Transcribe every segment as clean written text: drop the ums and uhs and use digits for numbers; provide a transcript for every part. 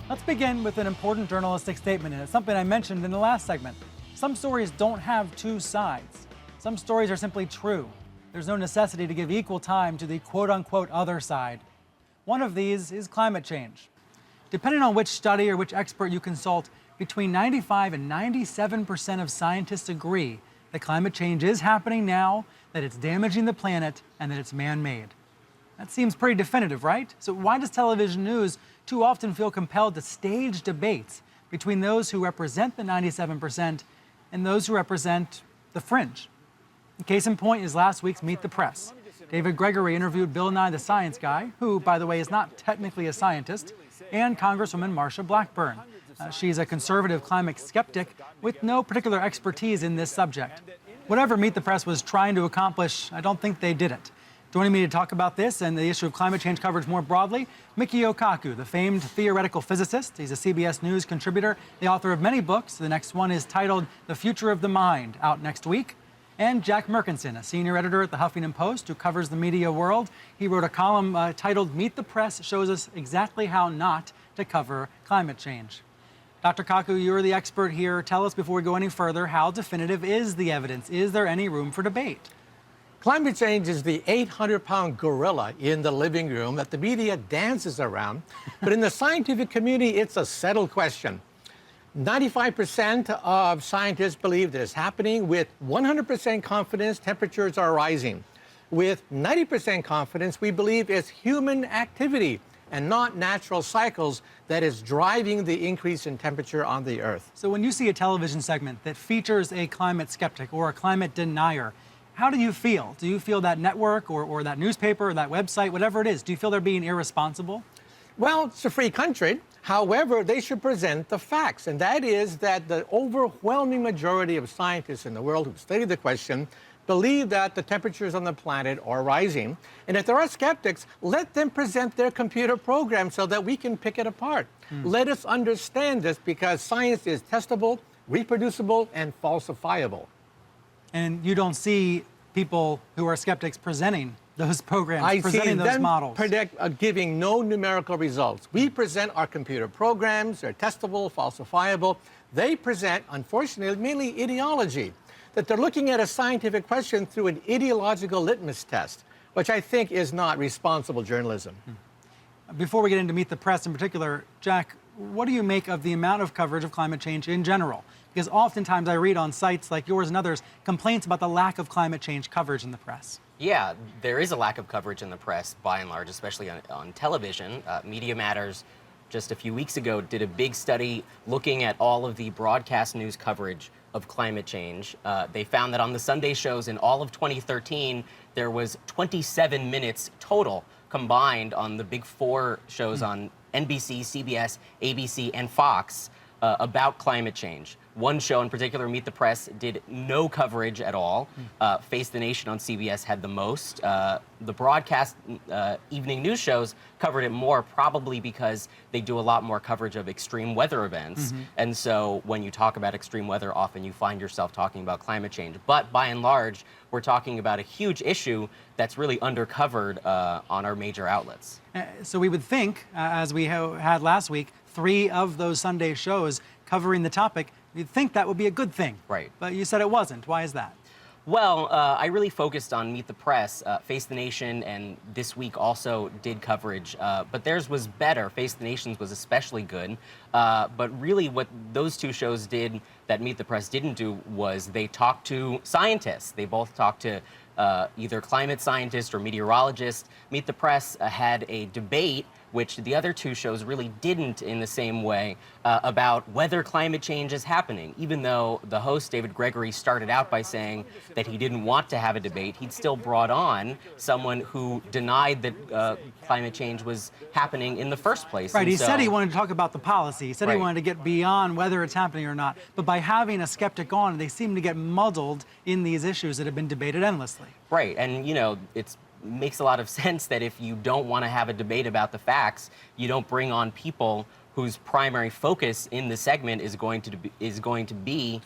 Let's begin with an important journalistic statement, and it's something I mentioned in the last segment. Some stories don't have two sides. Some stories are simply true. There's no necessity to give equal time to the quote-unquote other side. One of these is climate change. Depending on which study or which expert you consult, between 95 and 97% of scientists agree that climate change is happening now, that it's damaging the planet, and that it's man-made. That seems pretty definitive, right? So why does television news too often feel compelled to stage debates between those who represent the 97% and those who represent the fringe? Case in point is last week's Meet the Press. David Gregory interviewed Bill Nye the Science Guy, who, by the way, is not technically a scientist, and Congresswoman Marsha Blackburn. She's a conservative climate skeptic with no particular expertise in this subject. Whatever Meet the Press was trying to accomplish, I don't think they did it. Joining me to talk about this and the issue of climate change coverage more broadly, Michio Kaku, the famed theoretical physicist. He's a CBS News contributor, the author of many books. The next one is titled The Future of the Mind, out next week. And Jack Merkinson, a senior editor at the Huffington Post who covers the media world. He wrote a column titled Meet the Press shows us exactly how not to cover climate change. Dr. Kaku, you're the expert here. Tell us before we go any further, how definitive is the evidence? Is there any room for debate? Climate change is the 800-pound gorilla in the living room that the media dances around. But in the scientific community, it's a settled question. 95% of scientists believe that it's happening. With 100% confidence, temperatures are rising. With 90% confidence, we believe it's human activity and not natural cycles that is driving the increase in temperature on the Earth. So when you see a television segment that features a climate skeptic or a climate denier, how do you feel? Do you feel that network or that newspaper or that website, whatever it is, do you feel they're being irresponsible? Well, it's a free country. However, they should present the facts, and that is that the overwhelming majority of scientists in the world who study the question believe that the temperatures on the planet are rising. And if there are skeptics, let them present their computer program so that we can pick it apart. Let us understand this, because science is testable, reproducible, and falsifiable. And you don't see people who are skeptics presenting those programs, I presenting see those them models. Giving no numerical results. We present our computer programs, they're testable, falsifiable. They present, unfortunately, mainly ideology, that they're looking at a scientific question through an ideological litmus test, which I think is not responsible journalism. Before we get into Meet the Press in particular, Jack, what do you make of the amount of coverage of climate change in general? Because oftentimes I read on sites like yours and others complaints about the lack of climate change coverage in the press. Yeah, there is a lack of coverage in the press, by and large, especially on television. Media Matters, just a few weeks ago, did a big study looking at all of the broadcast news coverage of climate change. They found that on the Sunday shows in all of 2013, there was 27 minutes total combined on the big four shows on NBC, CBS, ABC, and Fox about climate change. One show in particular, Meet the Press, did no coverage at all. Face the Nation on CBS had the most. The broadcast evening news shows covered it more, probably because they do a lot more coverage of extreme weather events. And so when you talk about extreme weather, often you find yourself talking about climate change. But by and large, we're talking about a huge issue that's really undercovered on our major outlets. So we would think, as we had last week, 3 of those Sunday shows covering the topic, you'd think that would be a good thing. Right. But you said it wasn't. Why is that? Well, I really focused on Meet the Press. Face the Nation and This Week also did coverage, but theirs was better. Face the Nation's was especially good. But really what those two shows did that Meet the Press didn't do was they talked to scientists. They both talked to either climate scientists or meteorologists. Meet the Press had a debate, which the other two shows really didn't in the same way, about whether climate change is happening. Even though the host, David Gregory, started out by saying that he didn't want to have a debate, he'd still brought on someone who denied that climate change was happening in the first place. Right, he said he wanted to talk about the policy. He said he Right. wanted to get beyond whether it's happening or not. But by having a skeptic on, they seem to get muddled in these issues that have been debated endlessly. Right, and you know, it makes a lot of sense that if you don't want to have a debate about the facts, you don't bring on people whose primary focus in the segment is going to be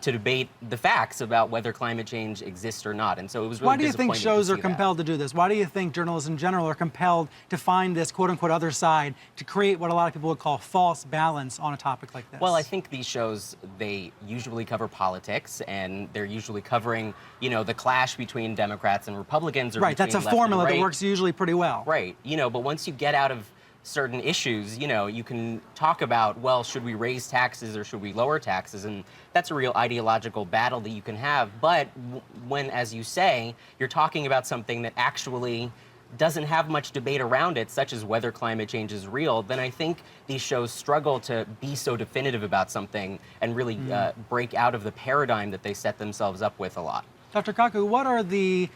to debate the facts about whether climate change exists or not. And so it was really Why do you think disappointing to shows are see compelled to do this? Why do you think journalists in general are compelled to find this quote-unquote other side to create what a lot of people would call false balance on a topic like this? Well, I think these shows, they usually cover politics, and they're usually covering, the clash between Democrats and Republicans. Or right, that's a between left and formula that right. works usually pretty well. Right, but once you get out of certain issues, you can talk about, well, should we raise taxes or should we lower taxes? And that's a real ideological battle that you can have. But when, as you say, you're talking about something that actually doesn't have much debate around it, such as whether climate change is real, then I think these shows struggle to be so definitive about something and really break out of the paradigm that they set themselves up with a lot. Dr. Kaku, what are the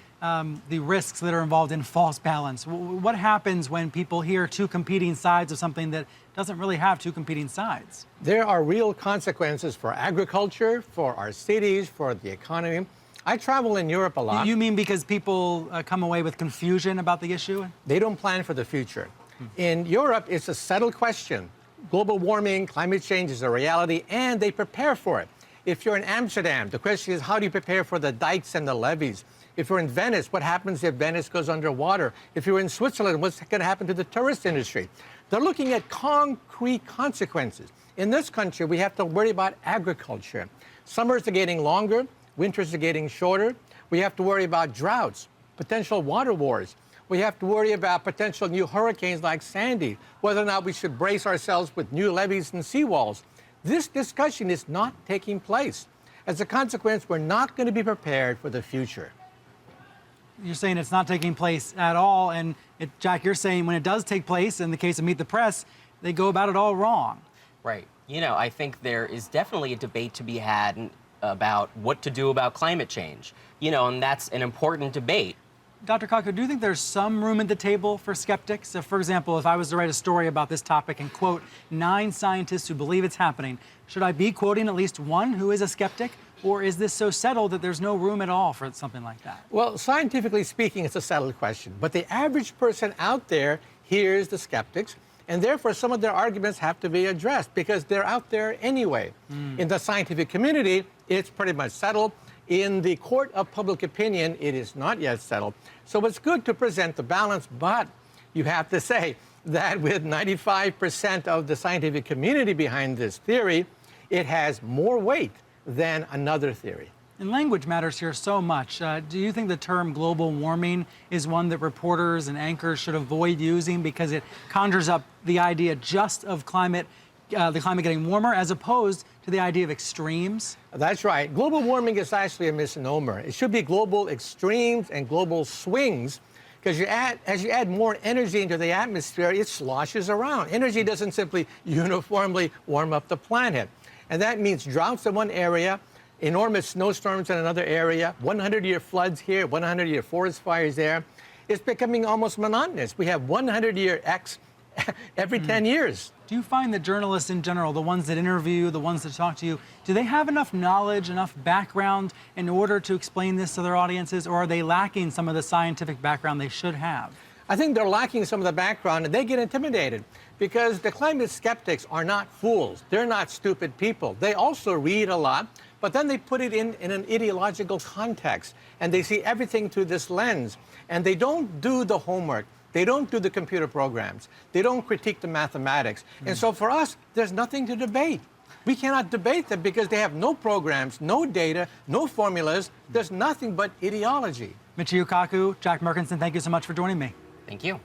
risks that are involved in false balance? What happens when people hear two competing sides of something that doesn't really have two competing sides? There are real consequences for agriculture, for our cities, for the economy. I travel in Europe a lot. You mean because people come away with confusion about the issue? They don't plan for the future. In Europe, it's a settled question. Global warming, climate change is a reality, and they prepare for it. If you're in Amsterdam, the question is, how do you prepare for the dikes and the levees? If you're in Venice, what happens if Venice goes underwater? If you're in Switzerland, what's going to happen to the tourist industry? They're looking at concrete consequences. In this country, we have to worry about agriculture. Summers are getting longer, winters are getting shorter. We have to worry about droughts, potential water wars. We have to worry about potential new hurricanes like Sandy, whether or not we should brace ourselves with new levees and seawalls. This discussion is not taking place. As a consequence, we're not going to be prepared for the future. You're saying it's not taking place at all, and Jack, you're saying when it does take place, in the case of Meet the Press, they go about it all wrong. Right. I think there is definitely a debate to be had about what to do about climate change, and that's an important debate. Dr. Kaku, do you think there's some room at the table for skeptics? So, for example, if I was to write a story about this topic and quote 9 scientists who believe it's happening, should I be quoting at least one who is a skeptic? Or is this so settled that there's no room at all for something like that? Well, scientifically speaking, it's a settled question. But the average person out there hears the skeptics, and therefore some of their arguments have to be addressed because they're out there anyway. In the scientific community, it's pretty much settled. In the court of public opinion, it is not yet settled. So it's good to present the balance, but you have to say that with 95% of the scientific community behind this theory, it has more weight than another theory. And language matters here so much. Do you think the term global warming is one that reporters and anchors should avoid using because it conjures up the idea just of the climate getting warmer as opposed to the idea of extremes? That's right. Global warming is actually a misnomer. It should be global extremes and global swings, because as you add more energy into the atmosphere, it sloshes around. Energy doesn't simply uniformly warm up the planet. And that means droughts in one area, enormous snowstorms in another area, 100-year floods here, 100-year forest fires there. It's becoming almost monotonous. We have 100-year X every 10 years. Do you find that journalists in general, the ones that interview, the ones that talk to you, do they have enough knowledge, enough background in order to explain this to their audiences, or are they lacking some of the scientific background they should have? I think they're lacking some of the background, and they get intimidated because the climate skeptics are not fools. They're not stupid people. They also read a lot, but then they put it in an ideological context, and they see everything through this lens, and they don't do the homework. They don't do the computer programs. They don't critique the mathematics. And so for us, there's nothing to debate. We cannot debate them because they have no programs, no data, no formulas. There's nothing but ideology. Michio Kaku, Jack Merkinson, thank you so much for joining me. Thank you.